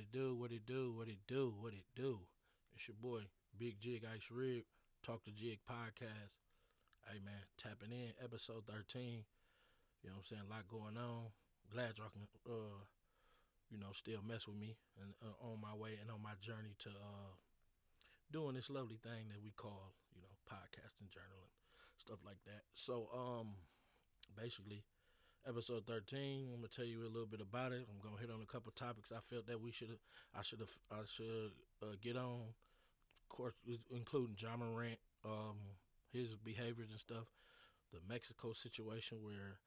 it do, what it do, what it do, what it do. It's your boy, Big Jig Ice Rig, Talk to Jig Podcast. Hey man, tapping in, episode 13. You know what I'm saying? A lot going on. Glad y'all can, still mess with me and on my way and on my journey to doing this lovely thing that we call, podcasting, journaling, stuff like that. So, basically, episode 13. I'm gonna tell you a little bit about it. I'm gonna hit on a couple topics I felt that I should get on. Of course, including John Morant, his behaviors and stuff. The Mexico situation where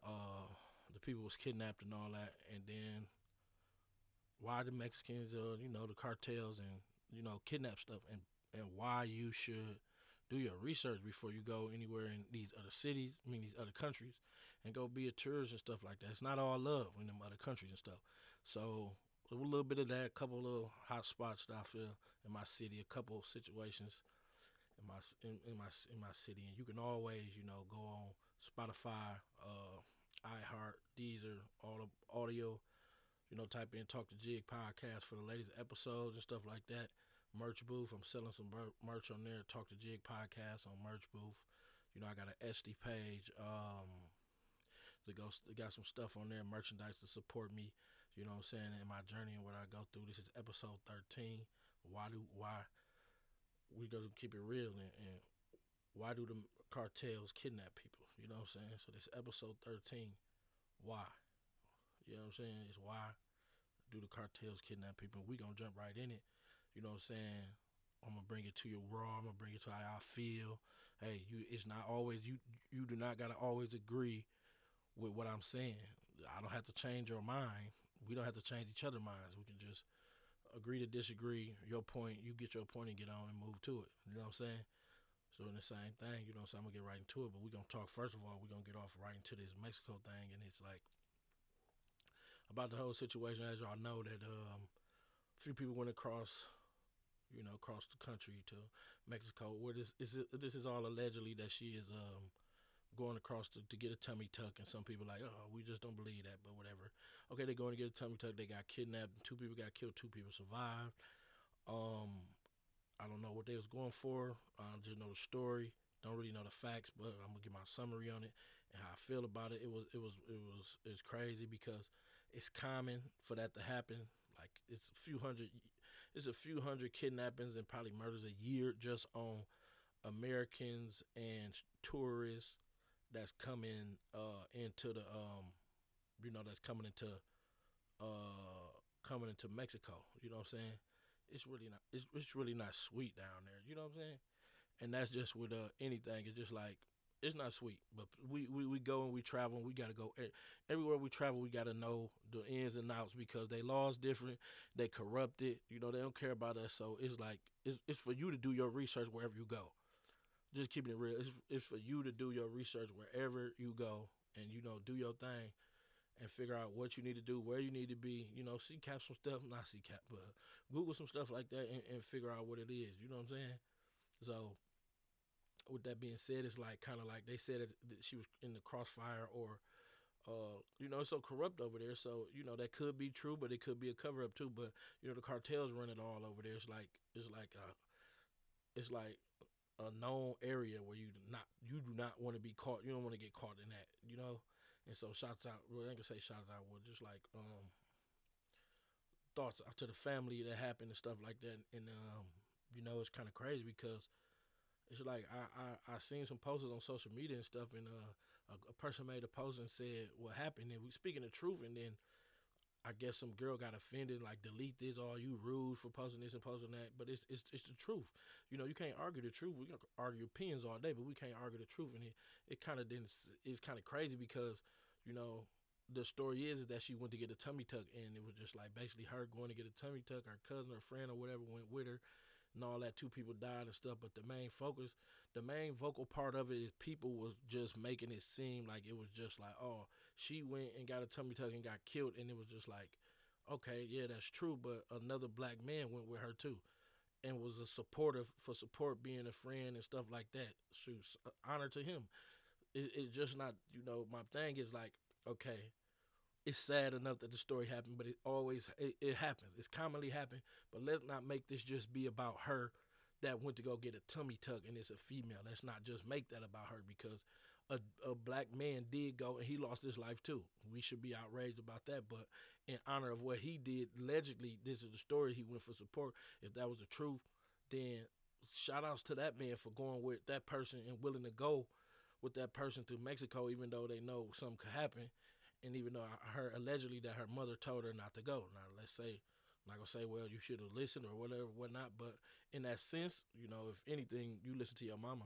uh, the people was kidnapped and all that, and then why the Mexicans, the cartels and kidnap stuff, and why you should do your research before you go anywhere in these other cities, these other countries, and go be a tourist and stuff like that. It's not all love in them other countries and stuff. So a little bit of that, a couple of little hot spots that I feel in my city, a couple of situations in my city, and you can always go on Spotify, iHeart, Deezer, all the audio. Type in Talk to Jig podcast for the latest episodes and stuff like that. Merch booth. I'm selling some merch on there. Talk to Jig podcast on merch booth. I got an Etsy page. They got some stuff on there, merchandise to support me. You know what I'm saying, in my journey and what I go through. This is episode 13. Why we gonna keep it real and why do the cartels kidnap people? You know what I'm saying? So this episode 13. Why? You know what I'm saying? It's why do the cartels kidnap people? We gonna jump right in it. You know what I'm saying? I'm gonna bring it to you raw. I'm gonna bring it to how I feel. Hey, it's not always you do not gotta always agree with what I'm saying. I don't have to change your mind. We don't have to change each other's minds. We can just agree to disagree. Your point, you get your point and get on and move to it. You know what I'm saying? So in the same thing, so I'm gonna get right into it. But we're gonna talk first of all, we're gonna get off right into this Mexico thing, and it's like about the whole situation. As y'all know, that a few people went across the country to Mexico, where this is all allegedly that she is going across to get a tummy tuck, and some people like, oh, we just don't believe that, but whatever. Okay, they're going to get a tummy tuck. They got kidnapped. 2 people got killed. 2 people survived. Um, I don't know what they was going for. I just know the story. Don't really know the facts, but I'm gonna give my summary on it and how I feel about it. It's crazy because it's common for that to happen. Like it's a few hundred kidnappings and probably murders a year just on Americans and tourists that's coming into the that's coming into Mexico. You know what I'm saying? It's really not sweet down there. You know what I'm saying? And that's just with anything. It's just like it's not sweet. But we go and we travel. And we gotta go everywhere we travel. We gotta know the ins and outs because they laws different. They corrupted. They don't care about us. So it's like it's for you to do your research wherever you go. Just keeping it real. It's for you to do your research wherever you go and do your thing and figure out what you need to do, where you need to be. CCAP some stuff, not CCAP, but Google some stuff like that and figure out what it is. You know what I'm saying? So with that being said, it's like kind of like they said that she was in the crossfire or it's so corrupt over there. So that could be true, but it could be a cover up too. But the cartels run it all over there. It's like a known area where you do not want to be caught. You don't want to get caught in that. And so shots out. Well, I ain't gonna say shots out. Well, just like thoughts out to the family that happened and stuff like that. And it's kind of crazy because it's like I seen some posters on social media and stuff, and a person made a post and said what happened, and we speaking the truth, and then I guess some girl got offended, like delete this, all you rude for posting this and posting that. But it's the truth. You can't argue the truth. We can argue opinions all day, but we can't argue the truth. And it kind of then it's kind of crazy because you know the story is that she went to get a tummy tuck, and it was just like basically her going to get a tummy tuck. Her cousin or friend or whatever went with her, and all that. 2 people died and stuff. But the main vocal part of it is people was just making it seem like it was just like, oh, she went and got a tummy tuck and got killed, and it was just like, okay, yeah, that's true. But another black man went with her too, and was a supportive for support, being a friend and stuff like that. Shoot, honor to him. It's just not, my thing is like, okay, it's sad enough that the story happened, but it happens. It's commonly happened. But let's not make this just be about her that went to go get a tummy tuck and it's a female. Let's not just make that about her because a black man did go and he lost his life too. We should be outraged about that. But in honor of what he did, allegedly, this is the story. He went for support. If that was the truth, then shout outs to that man for going with that person and willing to go with that person through Mexico, even though they know something could happen and even though I heard allegedly that her mother told her not to go. Now let's say, I'm not gonna say, well, you should have listened or whatever, whatnot. But in that sense, if anything, you listen to your mama.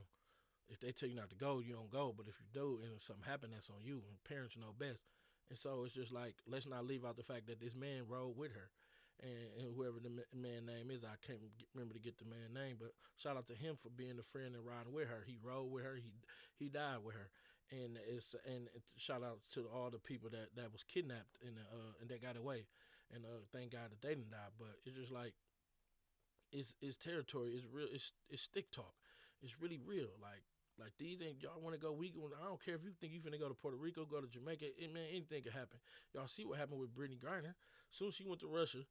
If they tell you not to go, you don't go. But if you do, and something happen, that's on you. And parents know best. And so it's just like let's not leave out the fact that this man rode with her, and whoever the man name is, I can't remember to get the man name, but shout out to him for being a friend and riding with her. He rode with her. He died with her, and shout out to all the people that was kidnapped and that got away, and thank God that they didn't die. But it's just like it's territory. It's real. It's stick talk. It's really real. Like these ain't y'all want to go. I don't care if you think you finna go to Puerto Rico, go to Jamaica. Man, anything could happen. Y'all see what happened with Brittany Griner. Soon as she went to Russia,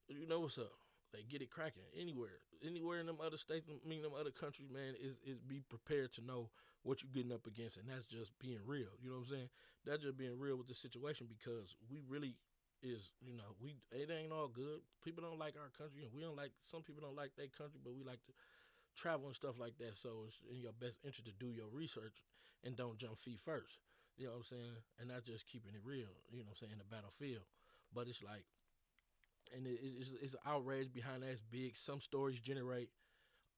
you know what's up. They get it cracking anywhere in them other states. I mean, them other countries, man. Is be prepared to know what you're getting up against, and that's just being real. You know what I'm saying? That's just being real with the situation because we really is. It ain't all good. People don't like our country, and we don't like. Some people don't like their country, but we like to travel and stuff like that. So it's in your best interest to do your research and don't jump feet first. You know what I'm saying? And that's just keeping it real. You know what I'm saying? In the battlefield, but it's like and it's outrage behind that's big. Some stories generate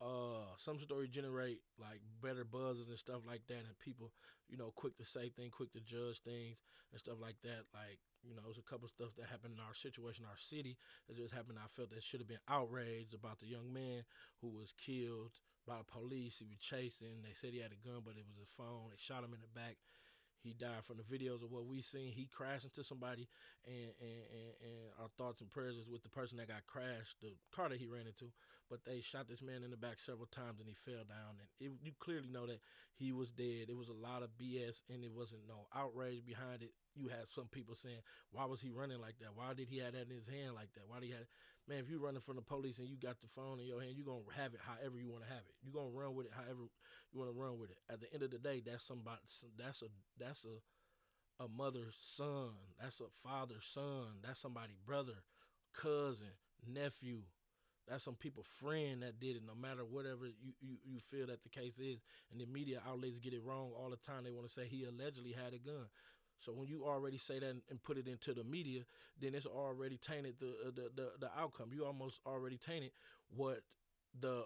like better buzzes and stuff like that, and people, quick to say things, quick to judge things and stuff like that. Like, there's a couple stuff that happened in our situation, our city, that just happened. I felt that should have been outraged about the young man who was killed by the police. He was chasing. They said he had a gun, but it was a phone. They shot him in the back. He died from the videos of what we seen. He crashed into somebody, and our thoughts and prayers is with the person that got crashed, the car that he ran into. But they shot this man in the back several times, and he fell down. And you clearly know that he was dead. It was a lot of BS, and it wasn't no outrage behind it. You had some people saying, "Why was he running like that? Why did he have that in his hand like that? Why did he have?" Man, if you running from the police and you got the phone in your hand, you gonna have it however you want to have it. You gonna run with it however you want to run with it. At the end of the day, that's somebody. That's a mother's son. That's a father's son. That's somebody's brother, cousin, nephew. That's some people friend that did it. No matter whatever you feel that the case is, and the media outlets get it wrong all the time. They want to say he allegedly had a gun. So when you already say that and put it into the media, then it's already tainted the outcome. You almost already tainted what the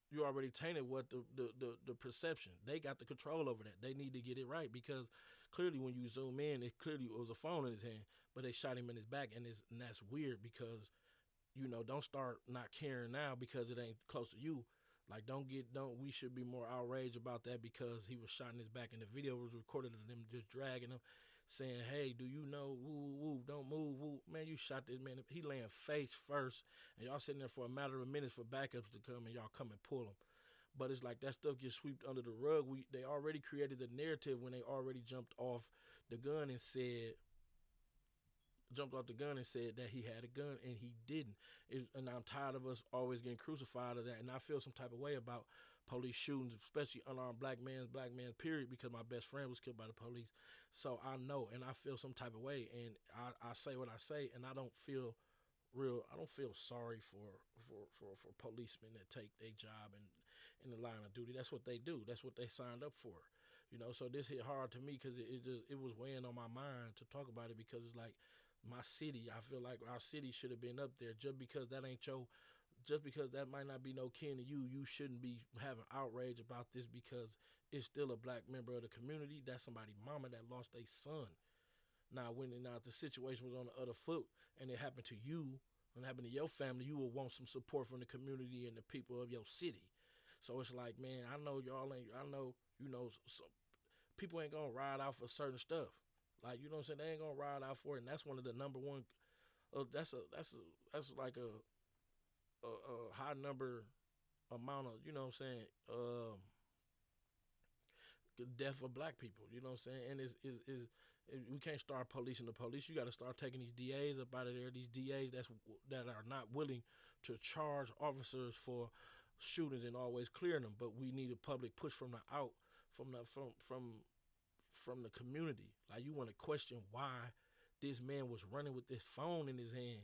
you already tainted what the perception. They got the control over that. They need to get it right because clearly when you zoom in, it clearly was a phone in his hand, but they shot him in his back, and that's weird because don't start not caring now because it ain't close to you. Like don't we should be more outraged about that because he was shot in his back and the video was recorded of them just dragging him, saying, "Hey, do you know? Woo, woo, don't move, woo." Man, you shot this man. He laying face first, and y'all sitting there for a matter of minutes for backups to come, and y'all come and pull him. But it's like that stuff gets swept under the rug. They already created the narrative when they already the gun and said jumped off the gun and said that he had a gun and he didn't. And I'm tired of us always getting crucified of that. And I feel some type of way about police shootings, especially unarmed black man's period, because my best friend was killed by the police. So I know, and I feel some type of way, and I say what I say, and I don't feel sorry for policemen that take their job and in the line of duty. That's what they do. That's what they signed up for. So this hit hard to me because it was weighing on my mind to talk about it because it's like my city. I feel like our city should have been up there. Just because that might not be no kin to you, you shouldn't be having outrage about this because it's still a black member of the community. That's somebody's mama that lost their son. Now if the situation was on the other foot and it happened to you and it happened to your family, you will want some support from the community and the people of your city. So it's like, man, I know y'all ain't. I know some people ain't gonna ride out for certain stuff. Like, you know what I'm saying? They ain't gonna ride out for it, and that's one of the number one. That's like a high number amount of, you know what I'm saying, the death of black people. You know what I'm saying? And we can't start policing the police. You got to start taking these DAs up out of there. These DAs that are not willing to charge officers for shootings and always clearing them. But we need a public push from the out from the from the community. Like you want to question why this man was running with this phone in his hand,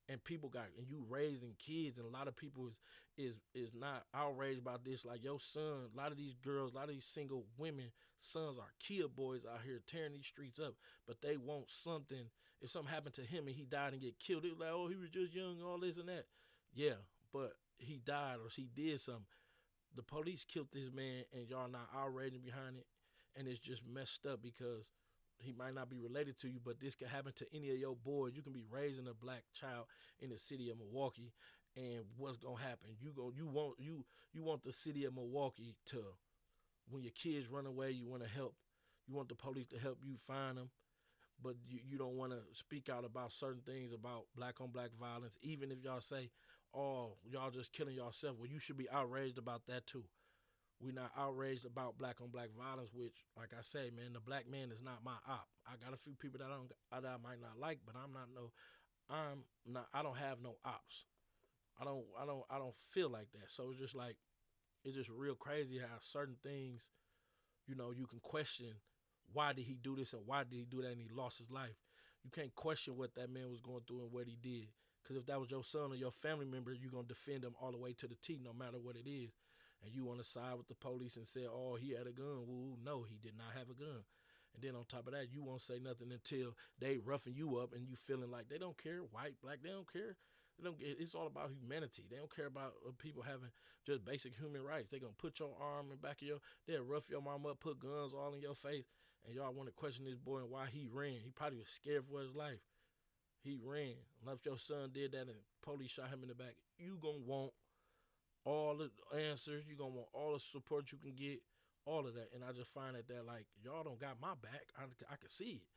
and people got and you raising kids, and a lot of people is not outraged about this. Like your son, a lot of these girls, a lot of these single women sons are kill boys out here tearing these streets up, but they want something. If something happened to him and he died and get killed, they was like, oh, he was just young, all this and that. Yeah, but he died or he did something. The police killed this man, and y'all not outraging behind it, and it's just messed up because he might not be related to you, but this could happen to any of your boys. You can be raising a black child in the city of Milwaukee, and what's gonna happen? You want the city of Milwaukee to, when your kids run away, you want to help. You want the police to help you find them, but you don't want to speak out about certain things about black on black violence, even if y'all say, oh, y'all just killing yourself. Well, you should be outraged about that too. We not outraged about black on black violence, which, like I say, man, the black man is not my op. I got a few people that I might not like, but I don't have no ops. I don't feel like that. So it's just real crazy how certain things, you can question why did he do this and why did he do that and he lost his life. You can't question what that man was going through and what he did. Because if that was your son or your family member, you're going to defend him all the way to the T, no matter what it is. And you want to side with the police and say, oh, he had a gun. Well, no, he did not have a gun. And then on top of that, you won't say nothing until they roughing you up and you feeling like they don't care, white, black, they don't care. It's all about humanity. They don't care about people having just basic human rights. They gonna put your arm in the back of they'll rough your mom up, put guns all in your face, and y'all want to question this boy and why he ran. He probably was scared for his life. He ran. Unless your son did that and police shot him in the back, you gonna want all the answers. You gonna want all the support you can get, all of that. And I just find that like y'all don't got my back. I can see it.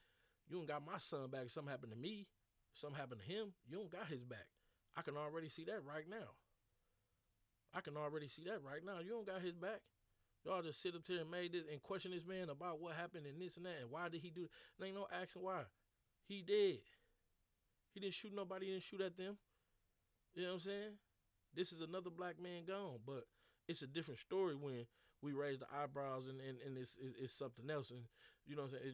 You don't got my son back. Something happened to me. Something happened to him. You don't got his back. I can already see that right now. You don't got his back. Y'all just sit up there and made this and question this man about what happened and this and that and why did he do it. There ain't no action why. He did. He didn't shoot nobody. He didn't shoot at them. You know what I'm saying? This is another black man gone, but it's a different story when we raise the eyebrows and it's something else. And you know what I'm saying?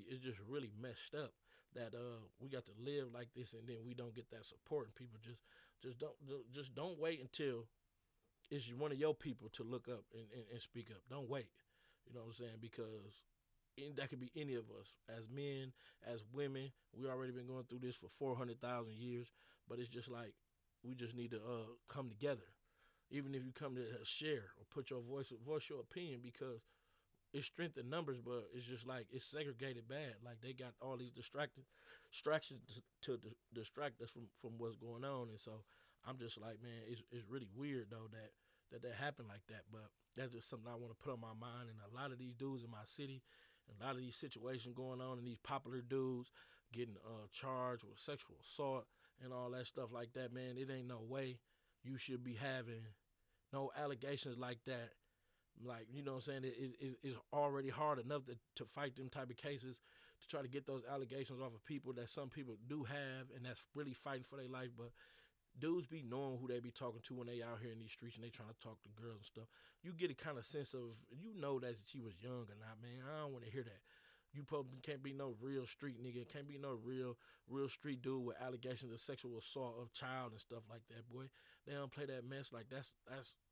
It's just really messed up that we got to live like this and then we don't get that support and people just don't wait until it's one of your people to look up and speak up. Don't wait. You know what I'm saying? Because that could be any of us as men, as women. We already been going through this for 400,000 years, but it's just like we just need to come together. Even if you come to share or put your voice your opinion, because it's strength in numbers, but it's just like it's segregated bad. Like they got all these distractions to distract us from what's going on, and so I'm just like, man, it's really weird though that happened like that. But that's just something I want to put on my mind. And a lot of these dudes in my city, and a lot of these situations going on, and these popular dudes getting charged with sexual assault and all that stuff like that, man, it ain't no way you should be having no allegations like that. Like, you know what I'm saying? It's already hard enough to fight them type of cases, to try to get those allegations off of people that some people do have and that's really fighting for their life. But dudes be knowing who they be talking to when they out here in these streets and they trying to talk to girls and stuff. You get a kind of sense of, that she was young or not, man. I don't want to hear that. You probably can't be no real street nigga. Can't be no real street dude with allegations of sexual assault of child and stuff like that, boy. They don't play that mess. Like, that's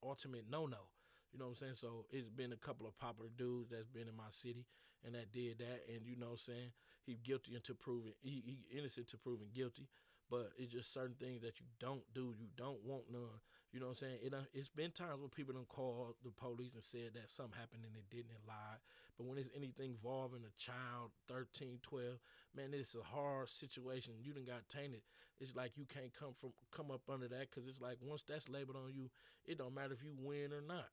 ultimate no-no. You know what I'm saying? So it's been a couple of popular dudes that's been in my city and that did that. And you know what I'm saying? He guilty until proven, he innocent to proven guilty. But it's just certain things that you don't do. You don't want none. You know what I'm saying? It's been times when people done called the police and said that something happened and it didn't and lied. But when it's anything involving a child, 13, 12, man, it's a hard situation. You done got tainted. It's like you can't come up under that, because it's like once that's labeled on you, it don't matter if you win or not.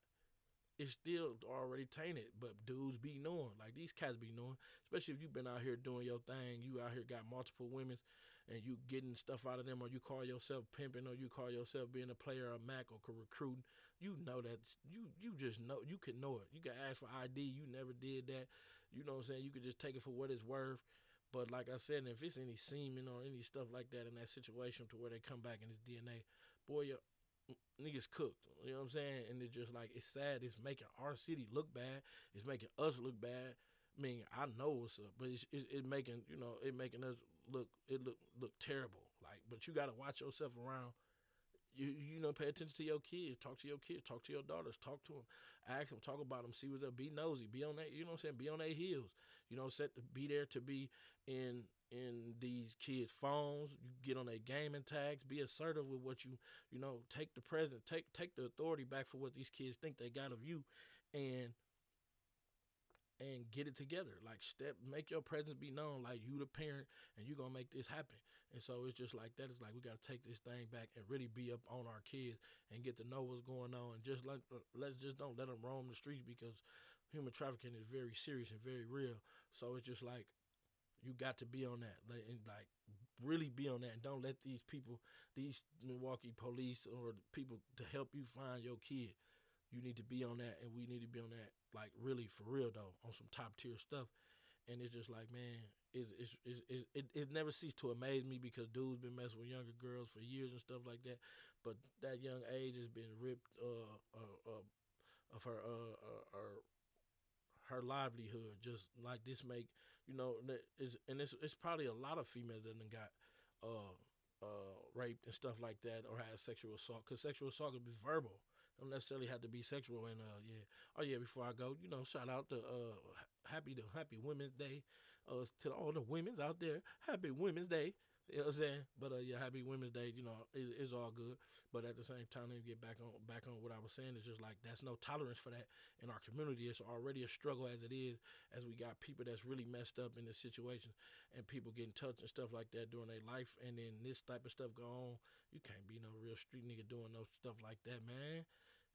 It's still already tainted. But dudes be knowing. Like, these cats be knowing. Especially if you been out here doing your thing. You out here got multiple women. and you getting stuff out of them, or you call yourself pimping, or you call yourself being a player or Mac or recruiting, you know that you just know you can know it. You can ask for ID. You never did that. You know what I'm saying? You could just take it for what it's worth. But like I said, if it's any semen or any stuff like that in that situation to where they come back and it's DNA, boy, your niggas cooked. You know what I'm saying? And it's just like it's sad. It's making our city look bad. It's making us look bad. I mean, I know what's up, but it's making it making us look terrible. Like, but you gotta watch yourself around. Pay attention to your kids. Talk to your kids. Talk to your daughters. Talk to them. Ask them. Talk about them. See what's up. Be nosy. Be on that. You know what I'm saying? Be on their heels. Set to be there to be in these kids' phones. You get on their gaming tags. Be assertive with what take the present. Take the authority back for what these kids think they got of you, and get it together. Like make your presence be known. Like you the parent, and you gonna make this happen. And so it's just like that. It's like we gotta take this thing back and really be up on our kids and get to know what's going on. And just let's just don't let them roam the streets, because human trafficking is very serious and very real. So it's just like you got to be on that, and like really be on that, and don't let these people, these Milwaukee police or people to help you find your kid. You need to be on that, and we need to be on that, like really for real though, on some top tier stuff. And it's just like, man, it never ceased to amaze me, because dudes been messing with younger girls for years and stuff like that, but that young age has been ripped of her livelihood. Just like this make it's probably a lot of females that done got raped and stuff like that, or had sexual assault, because sexual assault can be verbal. Don't necessarily have to be sexual. And yeah, oh yeah. Before I go, shout out to Happy Women's Day, to all the women's out there. Happy Women's Day. You know what I'm saying? But yeah, Happy Women's Day. It's all good. But at the same time, let me get back on what I was saying. It's just like that's no tolerance for that in our community. It's already a struggle as it is, as we got people that's really messed up in this situation, and people getting touched and stuff like that during their life, and then this type of stuff go on. You can't be no real street nigga doing no stuff like that, man.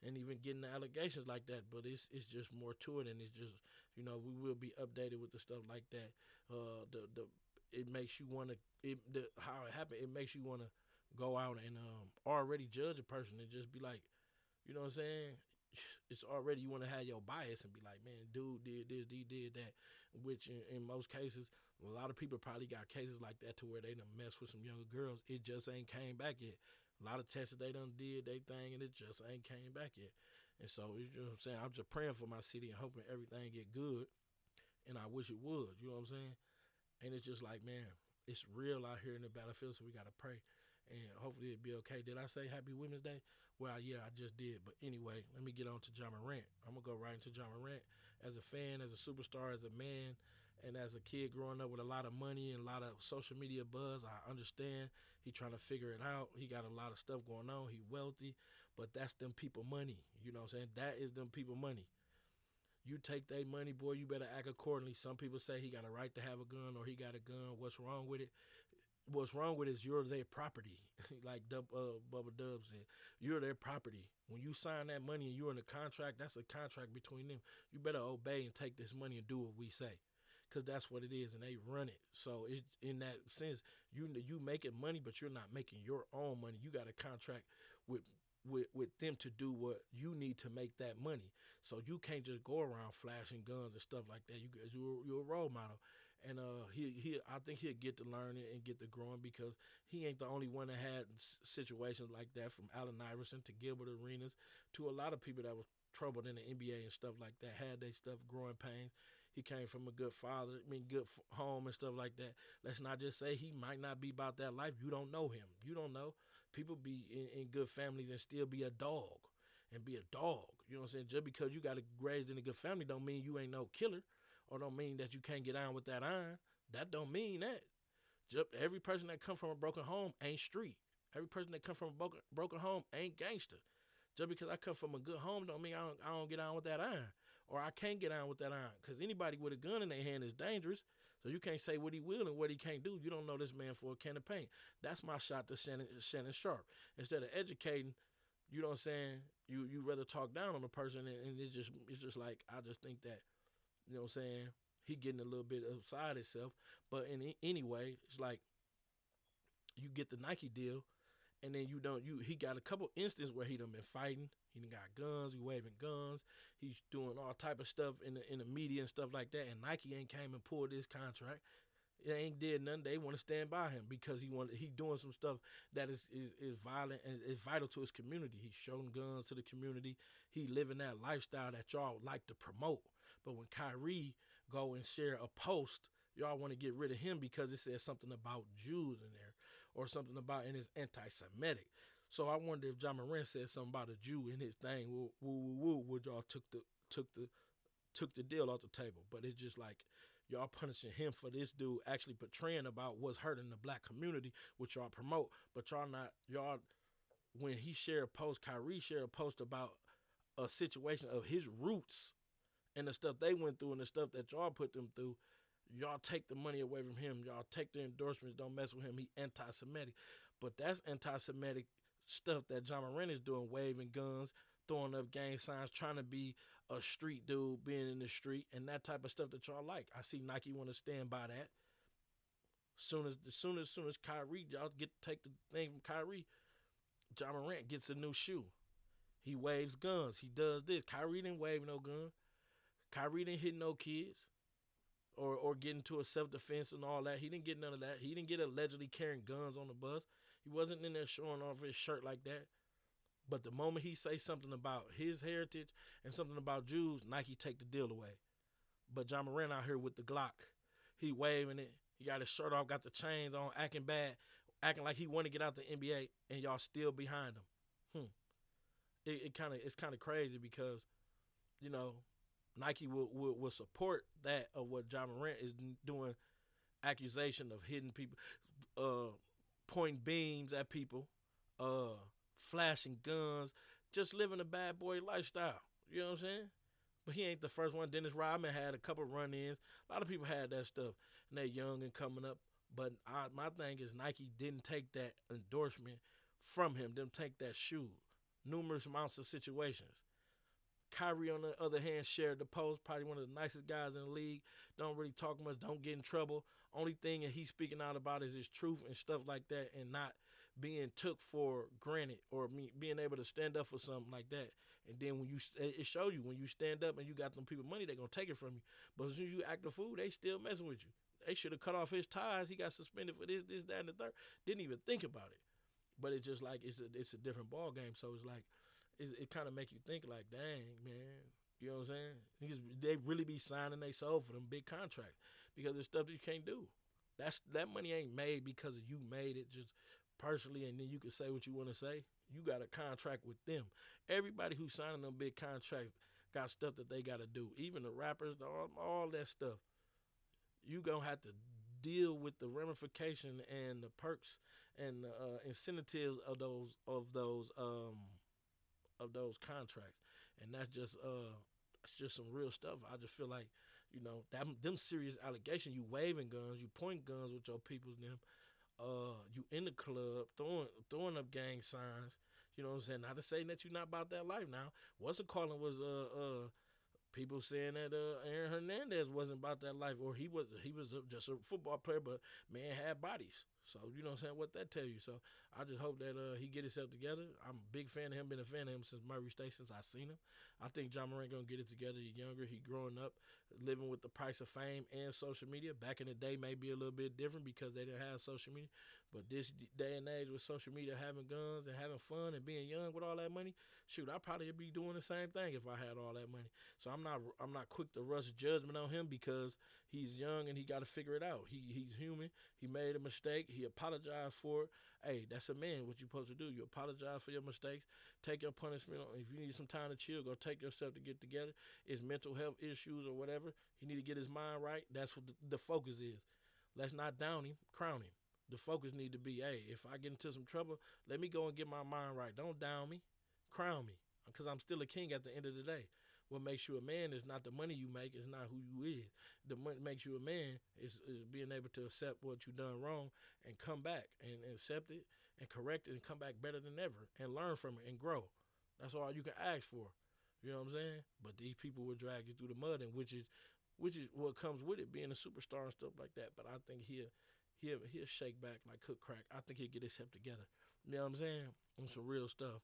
And even getting the allegations like that, but it's just more to it, and it's just we will be updated with the stuff like that. The it makes you want to how it happened. It makes you want to go out and already judge a person and just be like, you know what I'm saying? It's already, you want to have your bias and be like, man, dude did this, he did that. Which in most cases, a lot of people probably got cases like that to where they done messed with some younger girls. It just ain't came back yet. A lot of tests they done did they thing, and it just ain't came back yet. And so, you know what I'm saying? I'm just praying for my city and hoping everything get good. And I wish it would, you know what I'm saying? And it's just like, man, it's real out here in the battlefield, so we got to pray. And hopefully it'll be okay. Did I say Happy Women's Day? Well, yeah, I just did. But anyway, let me get on to Ja Morant. I'm going to go right into Ja Morant. As a fan, as a superstar, as a man, and as a kid growing up with a lot of money and a lot of social media buzz, I understand he trying to figure it out. He got a lot of stuff going on. He wealthy, but that's them people money. You know what I'm saying? That is them people money. You take their money, boy, you better act accordingly. Some people say he got a right to have a gun, or he got a gun. What's wrong with it? What's wrong with it is you're their property. Like Bubba Dub said, you're their property. When you sign that money and you're in a contract, that's a contract between them. You better obey and take this money and do what we say, because that's what it is, and they run it. So in that sense, you making money, but you're not making your own money. You got a contract with them to do what you need to make that money. So you can't just go around flashing guns and stuff like that. You're a role model. And I think he'll get to learn it and get to growing, because he ain't the only one that had situations like that, from Allen Iverson to Gilbert Arenas to a lot of people that was troubled in the NBA and stuff like that, had they stuff, growing pains. He came from a good father, good home and stuff like that. Let's not just say he might not be about that life. You don't know him. You don't know. People be in good families and still be a dog and be a dog. You know what I'm saying? Just because you got raised in a good family don't mean you ain't no killer, or don't mean that you can't get on with that iron. That don't mean that. Just every person that come from a broken home ain't street. Every person that come from a broken home ain't gangster. Just because I come from a good home don't mean I don't get on with that iron, or I can't get on with that iron. Because anybody with a gun in their hand is dangerous. So you can't say what he will and what he can't do. You don't know this man for a can of paint. That's my shot to Shannon Sharpe. Instead of educating, you know what I'm saying, you rather talk down on the person, and it's just like, I just think that, you know what I'm saying, he getting a little bit outside himself. But anyway, it's like, you get the Nike deal, and then you don't you he got a couple instances where he done been fighting. He done got guns, he waving guns, he's doing all type of stuff in the media and stuff like that. And Nike ain't came and pulled this contract. It ain't did nothing. They want to stand by him because he doing some stuff that is violent and is vital to his community. He's showing guns to the community. He living that lifestyle that y'all like to promote. But when Kyrie go and share a post, y'all want to get rid of him because it says something about Jews in there or something about and it's anti-Semitic. So I wonder if John Moran said something about a Jew in his thing. Woo, woo, woo, woo, would y'all took the took the deal off the table? But it's just like y'all punishing him for this dude actually portraying about what's hurting the black community, which y'all promote, but y'all not y'all when he shared a post, Kyrie shared a post about a situation of his roots and the stuff they went through and the stuff that y'all put them through. Y'all take the money away from him. Y'all take the endorsements. Don't mess with him. He anti-Semitic. But that's anti-Semitic stuff that John Moran is doing, waving guns, throwing up gang signs, trying to be a street dude, being in the street, and that type of stuff that y'all like. I see Nike want to stand by that. Soon as Kyrie, y'all get to take the thing from Kyrie, John Morant gets a new shoe. He waves guns. He does this. Kyrie didn't wave no gun. Kyrie didn't hit no kids or get into a self-defense and all that. He didn't get none of that. He didn't get allegedly carrying guns on the bus. He wasn't in there showing off his shirt like that. But the moment he say something about his heritage and something about Jews, Nike take the deal away. But John Moran out here with the Glock. He waving it. He got his shirt off, got the chains on, acting bad, acting like he want to get out the NBA, and y'all still behind him. It's kind of crazy because, you know, Nike will support that of what John Morant is doing, accusation of hitting people, pointing beams at people, flashing guns, just living a bad boy lifestyle. You know what I'm saying? But he ain't the first one. Dennis Rodman had a couple run-ins. A lot of people had that stuff, and they're young and coming up. But my thing is Nike didn't take that endorsement from him, didn't take that shoe. Numerous amounts of situations. Kyrie, on the other hand, shared the post. Probably one of the nicest guys in the league. Don't really talk much. Don't get in trouble. Only thing that he's speaking out about is his truth and stuff like that, and not being took for granted or being able to stand up for something like that. And then when it shows you when you stand up and you got them people money, they're gonna take it from you. But as soon as you act a fool, they still messing with you. They should have cut off his ties. He got suspended for this, that, and the third. Didn't even think about it. But it's just like it's a different ball game. So it's like it kind of make you think like, dang, man, you know what I'm saying? They really be signing they soul for them big contracts because it's stuff that you can't do. That money ain't made because of you made it just personally, and then you can say what you want to say. You got a contract with them. Everybody who's signing them big contracts got stuff that they got to do. Even the rappers, all that stuff. You gonna have to deal with the ramification and the perks and the incentives of those contracts, and that's just some real stuff. I just feel like, you know, them serious allegations. You waving guns, you point guns with your peoples, them. You in the club throwing up gang signs. You know what I'm saying? Not to say that you're not about that life now. What's it calling was people saying that Aaron Hernandez wasn't about that life, or he was just a football player, but man had bodies. So you know what I'm saying, what that tell you. So I just hope that he get himself together. I'm a big fan of him, been a fan of him since Murray State, since I seen him. I think John Moran gonna get it together. He younger, he growing up, living with the price of fame and social media. Back in the day may be a little bit different because they didn't have social media. But this day and age with social media, having guns and having fun and being young with all that money, shoot, I probably would be doing the same thing if I had all that money. So I'm not quick to rush judgment on him because he's young and he got to figure it out. He's human. He made a mistake. He apologized for it. Hey, that's a man. What you supposed to do? You apologize for your mistakes. Take your punishment. If you need some time to chill, go take yourself to get together. It's mental health issues or whatever. He need to get his mind right. That's what the focus is. Let's not down him, crown him. The focus need to be, hey, if I get into some trouble, let me go and get my mind right. Don't down me, crown me, because I'm still a king at the end of the day. What makes you a man is not the money you make, it's not who you is. The money makes you a man is being able to accept what you done wrong and come back and accept it and correct it and come back better than ever and learn from it and grow. That's all you can ask for. You know what I'm saying? But these people will drag you through the mud, and which is what comes with it, being a superstar and stuff like that. But I think He'll shake back like cook crack. I think he'll get himself together. You know what I'm saying? On some real stuff.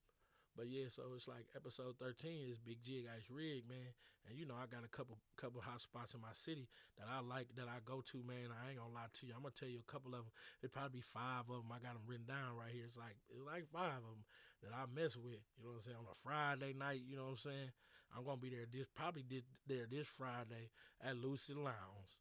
But yeah, so it's like episode 13 is Big Jig Ice Rig, man. And you know I got a couple hot spots in my city that I like that I go to, man. I ain't gonna lie to you. I'm gonna tell you a couple of them. It probably be five of them. I got them written down right here. It's like five of them that I mess with. You know what I'm saying? On a Friday night, you know what I'm saying? I'm gonna be there this Friday at Lucid Lounge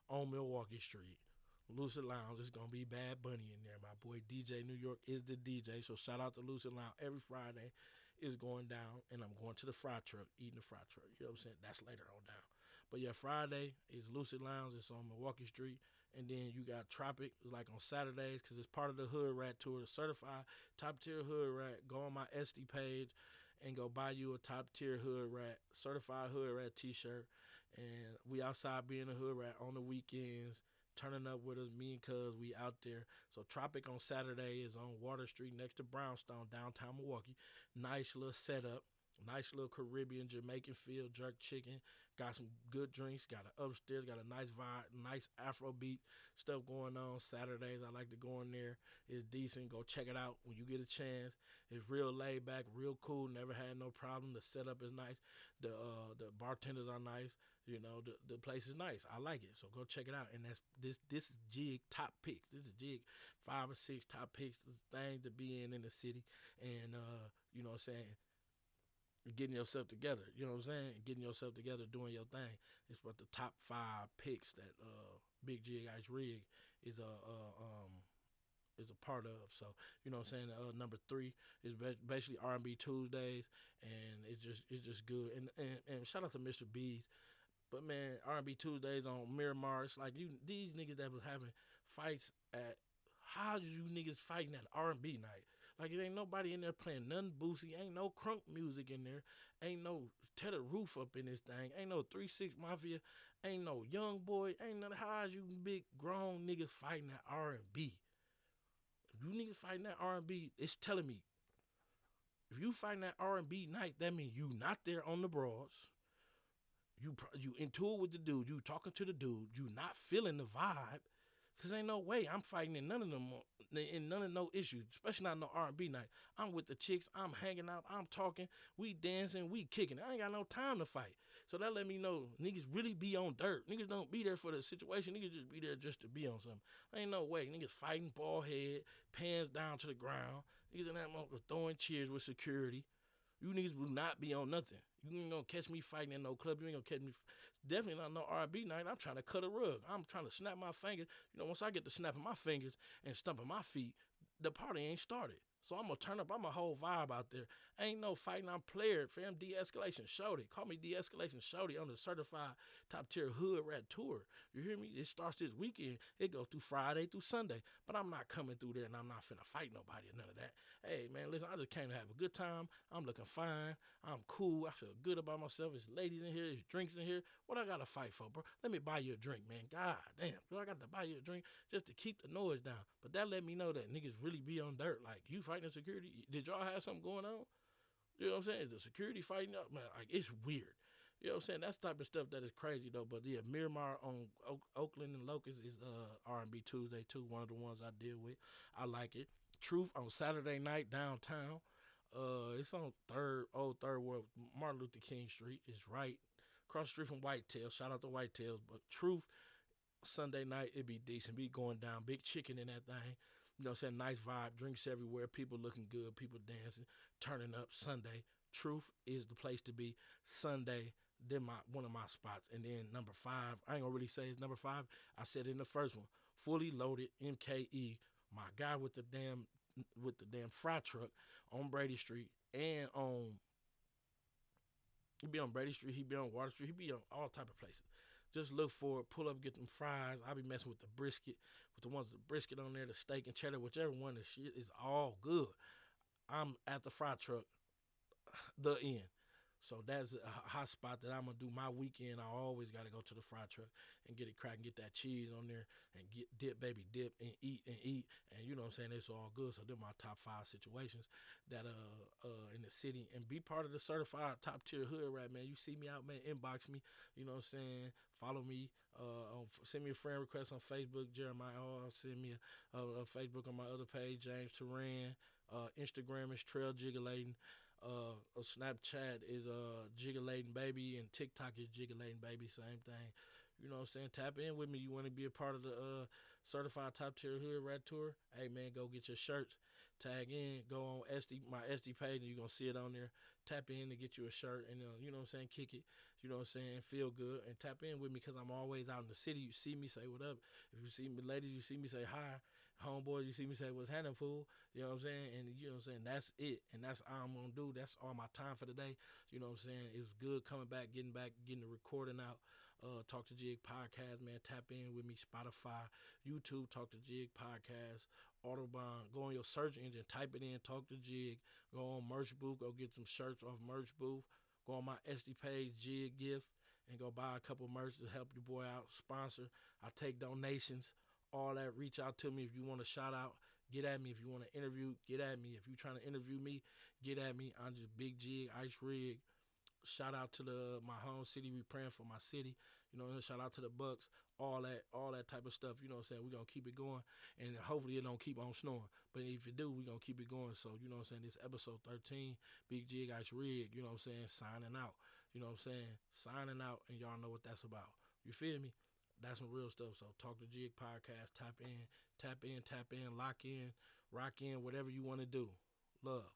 on Milwaukee Street. Lucid Lounge is gonna be Bad Bunny in there. My boy DJ New York is the DJ. So shout out to Lucid Lounge every Friday is going down, and I'm going to the fry truck, eating the fry truck. You know what I'm saying? That's later on down. But yeah, Friday is Lucid Lounge. It's on Milwaukee Street. And then you got Tropic, like on Saturdays, because it's part of the Hood Rat Tour, the certified top tier Hood Rat. Go on my SD page and go buy you a top tier Hood Rat, certified Hood Rat t shirt. And we outside being a Hood Rat on the weekends, turning up with us, me and Cuz, we out there. So Tropic on Saturday is on Water Street next to Brownstone, downtown Milwaukee. Nice little setup. Nice little Caribbean, Jamaican feel, jerk chicken. Got some good drinks. Got an upstairs. Got a nice vibe, nice Afrobeat stuff going on. Saturdays, I like to go in there. It's decent. Go check it out when you get a chance. It's real laid back, real cool. Never had no problem. The setup is nice. The bartenders are nice. You know, the place is nice. I like it. So go check it out. And that's this is Jig top picks. This is Jig 5 or 6 top picks. Things to be in the city. And you know what I'm saying, getting yourself together. You know what I'm saying? Getting yourself together, doing your thing. It's what the top 5 picks that Big Jig Ice Rig is is a part of. So you know what I'm saying. Number 3 is basically R&B Tuesdays, and it's just good. And shout out to Mr. B's. But man, R&B Tuesdays on Miramar. It's like these niggas that was having fights at. How you niggas fighting at R&B night? Like it ain't nobody in there playing nothing Boosie. Ain't no crunk music in there. Ain't no Tedder Roof up in this thing. Ain't no 3-6 Mafia. Ain't no Young Boy. Ain't none. How you big grown niggas fighting at R&B? If you niggas fighting that R&B, it's telling me. If you fighting that R&B night, that means you not there on the broads. You into it with the dude. You talking to the dude. You not feeling the vibe. Cause ain't no way I'm fighting in none of them, in none of no issues, especially not no R&B night. I'm with the chicks, I'm hanging out, I'm talking, we dancing, we kicking. I ain't got no time to fight. So that let me know niggas really be on dirt. Niggas don't be there for the situation. Niggas just be there just to be on something. Ain't no way. Niggas fighting bald head, pants down to the ground. Niggas in that motherfucker throwing cheers with security. You niggas will not be on nothing. You ain't gonna catch me fighting in no club. You ain't gonna catch me. Definitely not no R&B night. I'm trying to cut a rug. I'm trying to snap my fingers. You know, once I get to snapping my fingers and stumping my feet, the party ain't started. So I'm gonna turn up. I'm a whole vibe out there. Ain't no fighting. I'm player, fam. De-escalation shorty. Call me de-escalation shorty. I'm the certified top tier Hood Rat Tour. You hear me? It starts this weekend. It goes through Friday through Sunday. But I'm not coming through there and I'm not finna fight nobody or none of that. Hey man, listen, I just came to have a good time. I'm looking fine. I'm cool. I feel good about myself. There's ladies in here. There's drinks in here. What I gotta fight for, bro? Let me buy you a drink, man. God damn. Do I got to buy you a drink just to keep the noise down? But that let me know that niggas really be on dirt. Like, you fighting security? Did y'all have something going on? You know what I'm saying? Is the security fighting up? Man, like, it's weird. You know what I'm saying? That's the type of stuff that is crazy, though. But, yeah, Miramar on Oakland and Locust is R&B Tuesday, too. One of the ones I deal with. I like it. Truth on Saturday night downtown. It's on Old Third World, Martin Luther King Street. It's right across the street from Whitetail. Shout out to Whitetails. But Truth, Sunday night, it be decent. Be going down. Big chicken in that thing. You know what I'm saying? Nice vibe. Drinks everywhere. People looking good. People dancing. Turning up Sunday. Truth is the place to be. Sunday, then one of my spots. And then number 5, I ain't gonna really say it's number 5. I said in the first one. Fully Loaded, MKE. My guy with the damn fry truck on Brady Street and he be on Brady Street, he be on Water Street, he be on all type of places. Just look for it, pull up, get them fries. I be messing with the brisket, with the ones with the brisket on there, the steak and cheddar, whichever one. The shit is all good. I'm at the fry truck, the end. So that's a hot spot that I'm gonna do my weekend. I always gotta go to the fry truck and get it cracked and get that cheese on there and get dip, baby, dip and eat and eat. And you know what I'm saying, it's all good. So they're my top 5 situations that in the city, and be part of the certified top tier Hood Rat, man. You see me out, man, inbox me, you know what I'm saying, follow me Send me a friend request on Facebook, Jeremiah Hall. Send me a Facebook on my other page, James Turan. Instagram is Trail Jiggulating. Snapchat is Jiggulating Baby, and TikTok is Jiggulating Baby. Same thing. You know what I'm saying? Tap in with me. You want to be a part of the Certified Top Tier Hood Rat Tour? Hey man, go get your shirts. Tag in. Go on my SD page, and you're gonna see it on there. Tap in to get you a shirt, and you know what I'm saying? Kick it. You know what I'm saying? Feel good and tap in with me because I'm always out in the city. You see me, say what up. If you see me, ladies, you see me, say hi. Homeboys, you see me, say what's happening, fool. You know what I'm saying? And you know what I'm saying? That's it. And that's all I'm gonna do. That's all my time for the day. You know what I'm saying? It was good coming back, getting the recording out. Talk to Jig podcast, man. Tap in with me. Spotify, YouTube, Talk to Jig podcast. Autobahn. Go on your search engine, type it in. Talk to Jig. Go on Merch Booth. Go get some shirts off Merch Booth. Go on my SD page, Jig Gift, and go buy a couple merch to help your boy out. Sponsor. I take donations. All that. Reach out to me if you want a shout out. Get at me if you want to interview. Get at me if you're trying to interview me. Get at me. I'm just Big Jig Ice Rig. Shout out to my home city. We praying for my city. You know, shout out to the Bucks. All that type of stuff. You know what I'm saying? We're gonna keep it going, and hopefully it don't keep on snoring. But if it do, we're gonna keep it going. So you know what I'm saying? This episode 13, Big Jig Ice Rig. You know what I'm saying? Signing out. You know what I'm saying? Signing out, and y'all know what that's about. You feel me? That's some real stuff. So Talk to Jig podcast. Tap in, tap in, tap in, lock in, rock in, whatever you want to do. Love.